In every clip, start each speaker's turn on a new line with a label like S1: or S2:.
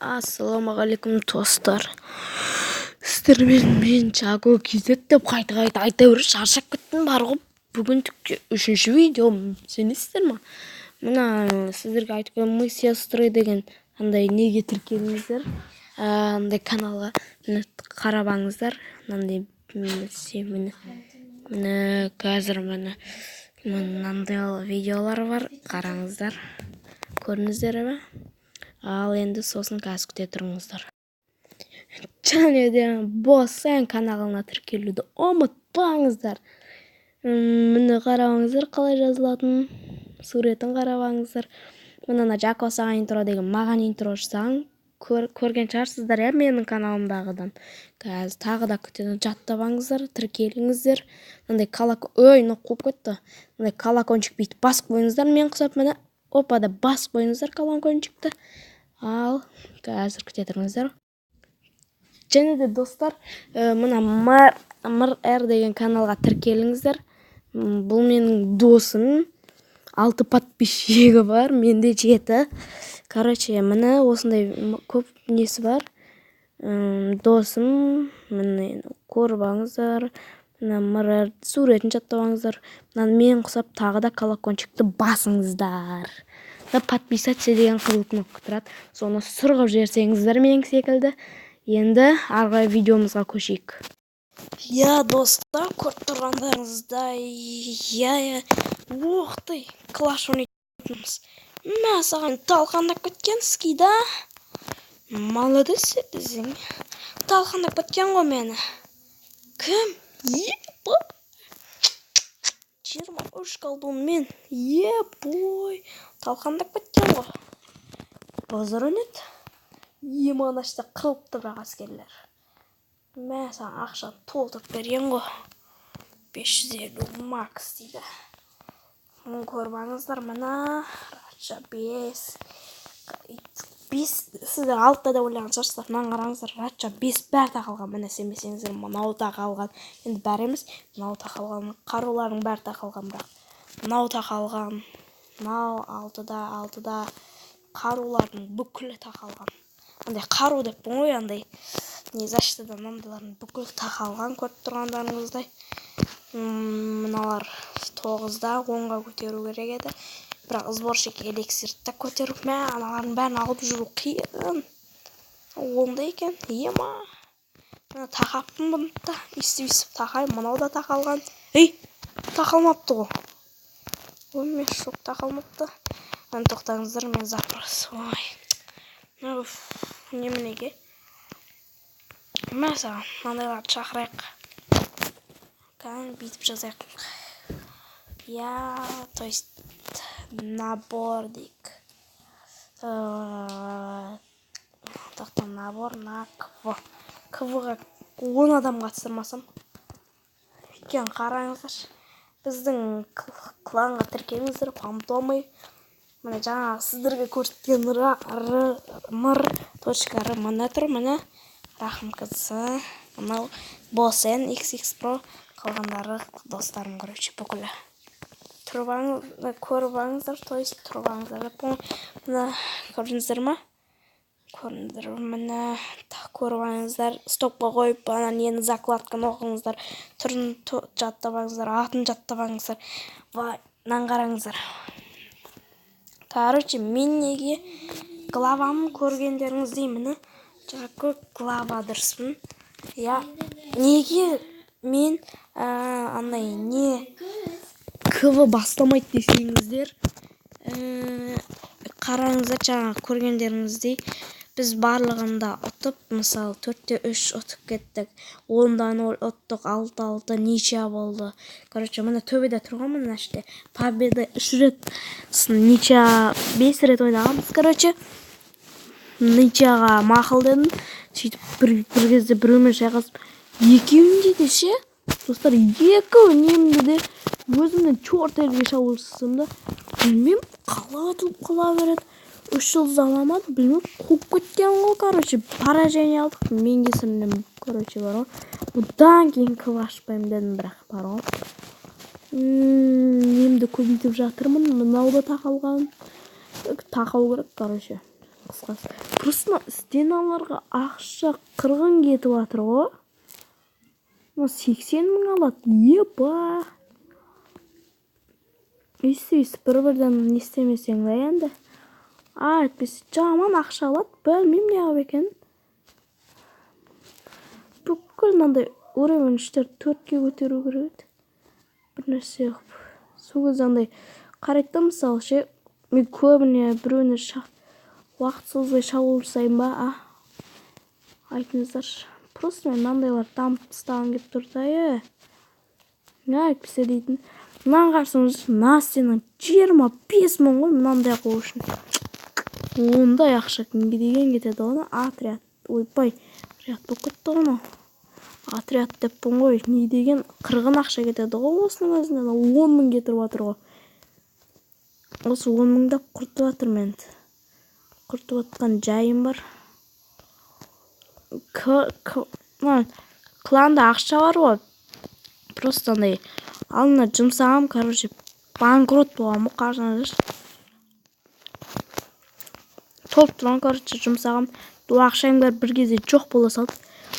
S1: Ассалаумағалейкум достар. Сіздермен мен Чаго Кизет деп қайта айта беріп шаршап кеттім бар ғой. Бүгін түкке 3-ші видеом, сенесіздер ма? Мына сіздерге айтып қоямын, мы сестры деген андай неге тіркеліңіздер. Андай каналға қарап алыңыздар. Мынандай міне қазір мынандай видеолар бар, қараңыздар. Көрдіңіздер ме? Ал енді сосын қазір күте тұрыңыздар. Және де Босен каналына тіркелуді ұмытпаңыздар. Міне қараңыздар қалай жазылатын, суретін қараңыздар. Мына Жако саған интро деген маған интро жасаған көрген шығарсыздар иә менің каналымдағыдан. Қазір тағы да күтені жаттап алыңыздар, тіркеліңіздер. Мындай қуып кетті. Мындай колокольчик бүйтіп басып қойыңыздар, мен құсап міне опада басып қойыңыздар колокольчикті. Ал қазір күте тұрыңыздар. Және де достар, мына МР деген каналға тіркеліңіздер. Бұл менің досым, 6 подписчигі бар, менде 7. Короче, міне осындай көп несі бар. Досым, міне көріп алыңыздар. Мына МР суретін жаттап алыңыздар. Мен құсап тағы да колокольчикті басыңыздар. Подписаться деген қызыл кнопка тұрады. Соны сұрғып жерсеңіздер мен секілді. Енді арғы видеомызға көшейік. Достар, көріп тұрғандарыңыздай, оқтай, клаш ойнайтынымыз. Мә саған талқандап кеткен скида. Молодец десең. Талқандап кеткен ғой мені. Кім? 23 қалдым мен. Бой. Талқандап кеткен ғой. Базар өнет. Еманашта қылыпты бірақ аскерлер. Мә саған ақша толтырып берген ғой. 550 макс дейді. Көрбаңыздар мына. Рача 5. Сіздер 6-та да ойлаған шығарсыздар. Мынаны қараңыздар. Рача 5 бәрі тақалған. Міне сенбесеңіздер, мынау тақалған. Енді бәрі емес, мынау тақалған. Қарулардың бәрі тақалған бірақ. Мынау тақалған. Мынау 6-да қарулардың бүкілі тақалған. Андай қару деп ғой, андай не защитадан андайлардың бүкілі тақалған, көріп тұрғандарыңыздай. Мыналар 9-да 10-ға көтеру керек еді. Бірақ сборщик эликсирді көтеріп, аналардың бәрін алып жүру қиын. Онда екен, ема. Мына тақаппын бұны да, үстіп тақайым, мынау да тақалған. Тақалмапты ғой. Мен шок, тақалмапты. Тоқтаңыздар, мен запрос. Неменеге? Мәсаған, мынандайларды шақырайық. Бүйтіп жазайық. То есть набор дейік. Набор на КВ. КВ-ға 10 адам қатыстырмасам. Екен қараңыздар. Біздің кланға тіркеліңіздер, қамтомай. Міне жаңа сіздерге көрсеткен мр.р мына тұр, міне рахым қызы. Мынау Босен XX Pro қалғандары достарым көріп бүкілі. Көріп алыңыздар, то есть тұрып алыңыздар. Мына көрдіңіздер ма? Көрдіңіздер міне көріп алыңыздар. Стопқа қойып, нені закладканы оқыңыздар. Түрін жаттап алыңыздар, атын жаттап алыңыздар. Мынаны қараңыздар. Короче, мен неге главамын көргендеріңіздей міне Жако главадырспын. Неге мен андай не КВ бастамайды десеңіздер, қараңыздар жаңа көргендеріңіздей біз барлығында ұтып, мысалы 4-те 3 ұтып кеттік, 10-дан 0 ұттық, 6-6 ничья болды. Короче, мына төбеде тұрған мына іште победа 3 рет, ничья 5 рет ойнағанбыз. Короче, ничьяға мақыл дедім. Сөйтіп бір кезде біреумен шайқасып, екеуінде де ше, достар, екеуі немді де өзімнен чорт елге шабылсам да, білмем, қала атылып қала береді. 3 жыл аламады, білмем, қуып кеткен ғой, короче, поражение алдық. Мен кесірімнен, короче, бар ғой. Бұдан кейін кылашпаймын дедім, бірақ бар ғой. Немді көбейтіп жатырмын, мынау да тақалған. Тақау керек, короче. Қысқасы. Просто стеналарға ақша қырғын кетіп жатыр ғой. 80 мың алады. Еба. Өйстіп бір-бірден не істемесең де енді. Әйтпесе жаман ақша алады. Білмеймін не қылып екенін. Бүкіл мынандай уровень 4-ке көтеру керек еді. Бір нәрсе қылып. Сол кезде андай қарайды да, мысалы ше, мен көбіне біреуіне уақыт созбай шабуыл жасаймын ба, айтыңыздар. Просто мен мынандайлар дамып тастағым келіп тұр да, әйтпесе дейтін. Мынаған қарасаңыз, Настенің 25 мың ғой мынандай қол үшін. Ондай ақша кімге деген кетеді оны? Отряд. Ойбай, отряд болып кетті оны. Отряд деппін ғой, не деген қырғын ақша кетеді ғой осының өзінен. 10 мың кетіріп жатыр ғой. Осы 10 мыңда құртып жатыр мен. Құртып жатқан жайым бар. Кланда ақша бар ғой. Просто андай алына жұмсағам, короче, банкрот болғам ғой, қарсаңыздаршы. Толып тұрған, короче, жұмсағам. Ақшайым бар бір кезде жоқ бола салды.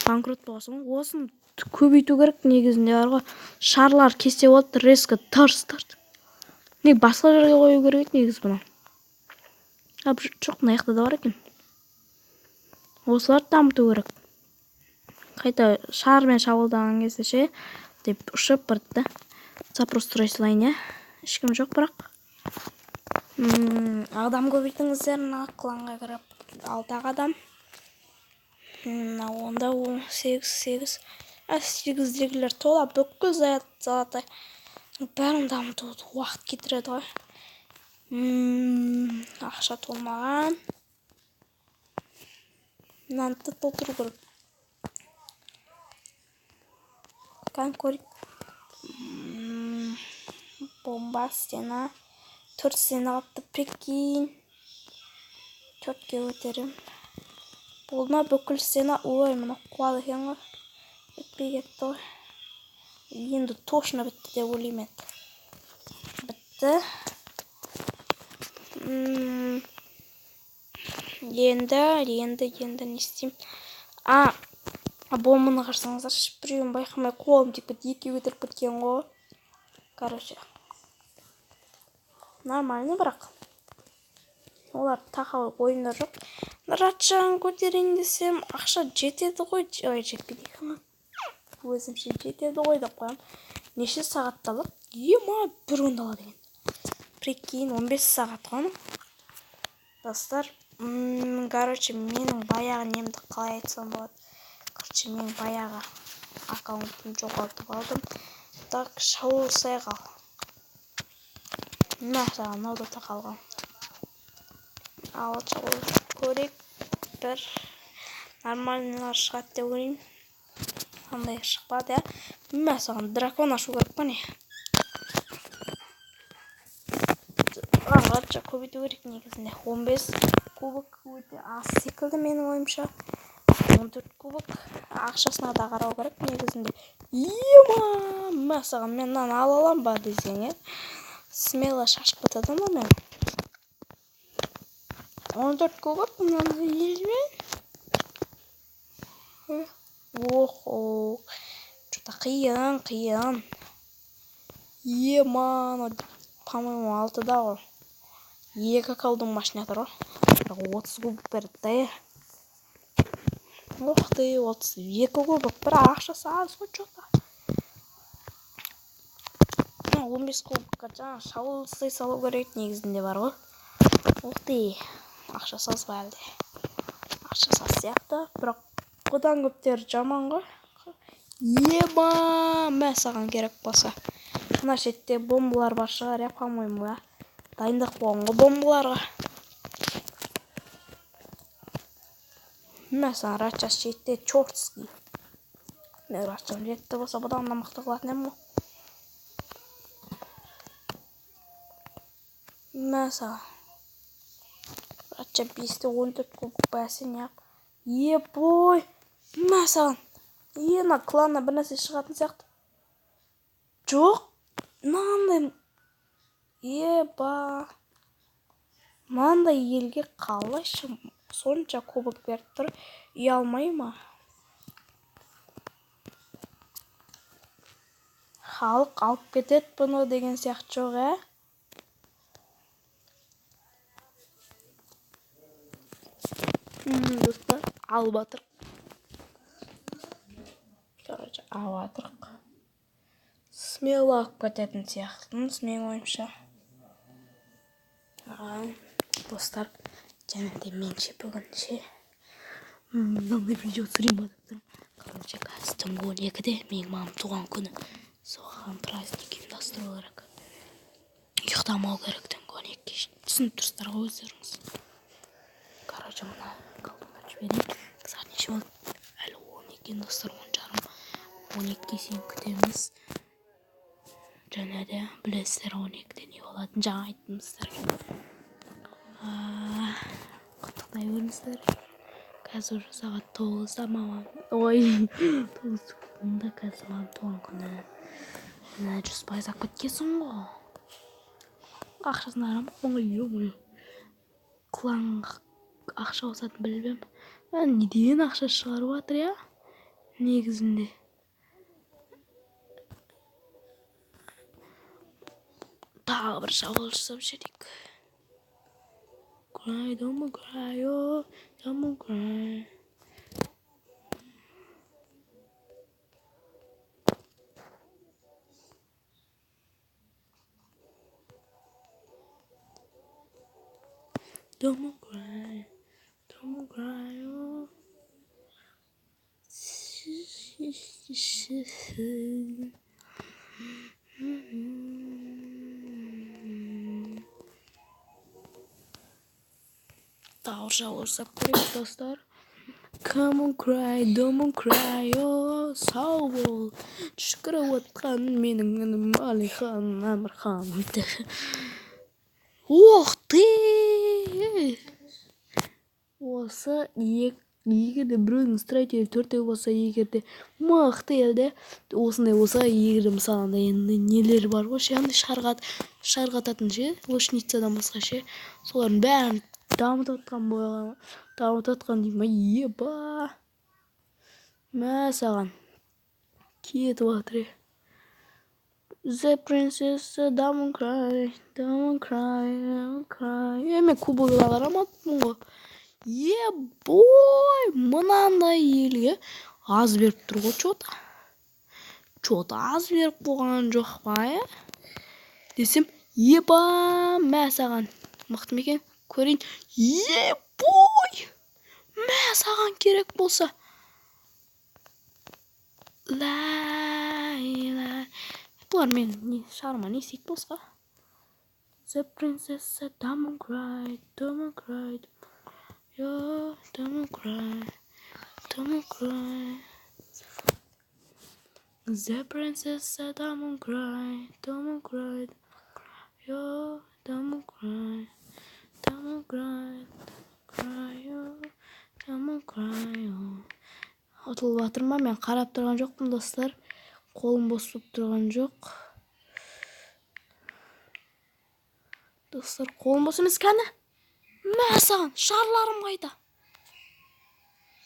S1: Банкрот болғасың. Осын көбейту керек негізінде бар ғой. Шарлар кесе болды, резко тарс. Не басқа жерге қою керек негіз бұны. Жоқ, мына да бар екен. Осылар дамыту керек. Қайта шармен шабылдаған кезде ше, деп ұшып бірді. Запрос тұрайсылайын, ешкім жоқ бірақ. Адам көбейтіңіздер, кланға кіріп 6 адам. Онда 8. 8-дегілер тола бүкіл заяты. Бәрін дамытуды уақыт кетіреді ғой. Ақша толмаған. Мынаны толтыру керек. Конкурент. Бомба стена. 4 стена қапты, прикинь. 4-ке өтерім. Болма бүкіл стена. Ой, мұны қуады екен ғой. Өтпей кетті ғой. Енді точно бітті деп ойлаймын. Бітті. Енді не істеймін? Бомбаны қарсаңыздар, біреуін байқамай қолым тек 2-ге көтеріп кеткен ғой. Короче. Нормально бірақ. Олар тақалы ойындар жоқ. Ратшан көтерейін десем, ақша жетеді ғой. Ой, жетпейді екен. Өзімше жетеді ғой деп қоям. Неше сағатта алады? Ема, бір күнде алады екен. Прикинь, 15 сағат ғой. Достар, короче, менің баяғы немді қалай айтсам болады. Короче, мен баяғы аккаунтым жоғалтып алдым. Так, шоу сайғал. Саған ода тақалған. Ал шоу көрек. Бір нормальнылар шығады деп көрейін. Қандай шықпады, саған дракон ашу керек па не? Ратша көбейту керек негізінде. 15 кубок өте аз секілді менің ойымша. 14 кубок ақшасына да қарау керек негізінде. Ема, саған мен мынаны ала алам ба десең, смело шашып кетеді ма мен? 14 кубок мынаны елмен. Охо, что-то қиын. Ема, по-моему, 6-да ғой. 2 колдың машина тұр ғой. 30 кубок берді да. Ох ты, 32 кубок. Бір ақшасы аз ғой что-то. 15 кубокқа жаңа шабуыл жасай салу керек негізінде бар ғой. Ох ты, ақша сазба әлде. Ақша саз сияқты, бірақ одан көптер жаман ғой. Ема, саған керек болса. Мына шетте бомбалар бар шығар, по-моему, дайындық болған ғой бомбаларға. Саған Ратша шетте чортский. Мен Ратша жетті болса, бұдан да мықты қылатын ем ғой. Саған Ратша 5-те 14 кубок бәсін яқ. Ебой, саған ена кланна бір нәрсе шығатын сияқты. Жоқ, мынандай еба, мынандай елге қалайшы сонша кубок беріп тұр, ұялмай ма? Халық алып кетет бұны деген сияқты жоқ, достар, алып атыр. Короче, алып атырық. Смело алып кететін сияқтымыз, мен ойымша. Достар, және де менше бүгін ше. Мынандай видео түсірейін ба деп тұрмын. Короче, қазір түнгі 12-де менің мамам туған күні. Соған праздник ұйымдастыру керек. Ұйықтамау керек түнгі 12-ге. Түсініп тұрсыздар ғой өздеріңіз. Короче, мына колтуны жіберейін. Сағат неше болды? Әлі 12 достар, 10:30. 12-ге сен күтеміз. Және де білесіздер 12-де не болатын, жаңа айттым сіздерге. Құттықтай көріңіздер. Қазір уже сағат 9-да мамам. 9:00-да қазір мамам туған күні. 100% ақ кеткенсің ғой. Ақшасын арамақ мұңы. Құлан ақша осатын білбем. Неден ақша шығарып атыр, негізінде. Тағы бір шабуыл жасап жіберейік. Cry, don't cry, oh, don't cry. Don't cry, oh. Тауырша орсап көрейік, достар. Come on cry, don't cry, oh, сау бол. Түшкіріп отқан менің інім Алихан Әмірхан. Ох ты! Осы егерде біреудің стратегия төртеу болса, егерде мықты елде осындай болса, егерде мысалында енді нелер бар ғой, шарғататын ше, лошницадан басқа ше, солардың бәрін дамытып отқан дейм ба, еба. Мә саған кетіп отыр. The princess, don't cry, don't cry, don't cry. Мен кубогыға қарамаппын ғой. Ебой, мынандай елге аз беріп тұр ғой, чота аз беріп қойған жоқ па, десем, еба, мә саған мықты мекен, көрейін. Ебой, мә саған керек болса. Бұлар мен шарыма не істейді болса. The princess, don't cry, don't cry. Yo, don't cry, don't cry. The princess, don't cry, don't cry. Yo, don't cry, don't cry, cry, yo, don't cry. Отылып жатыр ма? Мен қарап тұрған жоқпын, достар. Қолым бос болып тұрған жоқ. Достар, қолым бос емес кәні. Мә саған, шарларым қайда?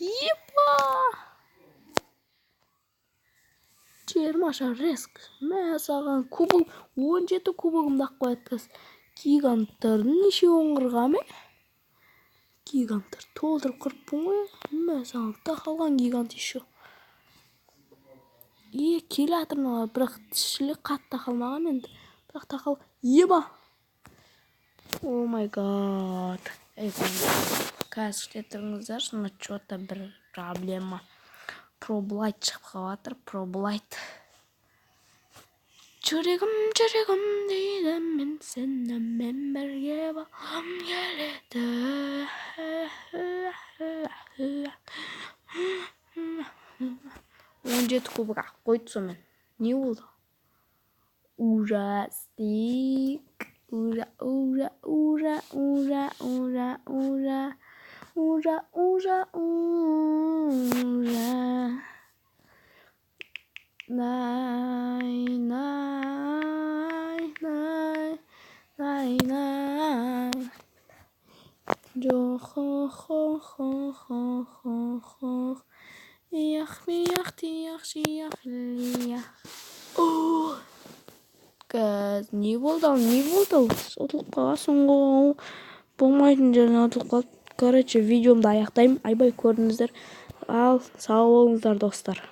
S1: Епа! 20 шар реск. Мә саған кубок, 17 кубогымды ақ қояды. Гиганттардың неше оңғырға ме? Гиганттар толтырып қырыппын ғой. Мә саған тақалған гигант еще. Келе атырмаға, бірақ тішілі қатты тақалмаған енді. Бірақ тақал, еба! О май гад. Қазір күте тұрыңыздар, шына чота бір проблема. Проблайт шығып қалатыр, проблайт. Жүрегім дейді, мен сенімен бірге болғым келеді. 17 кубок ақ қойды сонымен. Не болды? Ужастик. Ура. Жо хо хо хо хо хо хо. Ях миях тиях шиях лиях. Не болды ал, не болды ал? Ұтылып қаласың ғой. Болмайтын жерден ұтылып қалып. Короче, видеомды аяқтаймын. Айбай көрдіңіздер. Ал, сау болыңыздар, достар.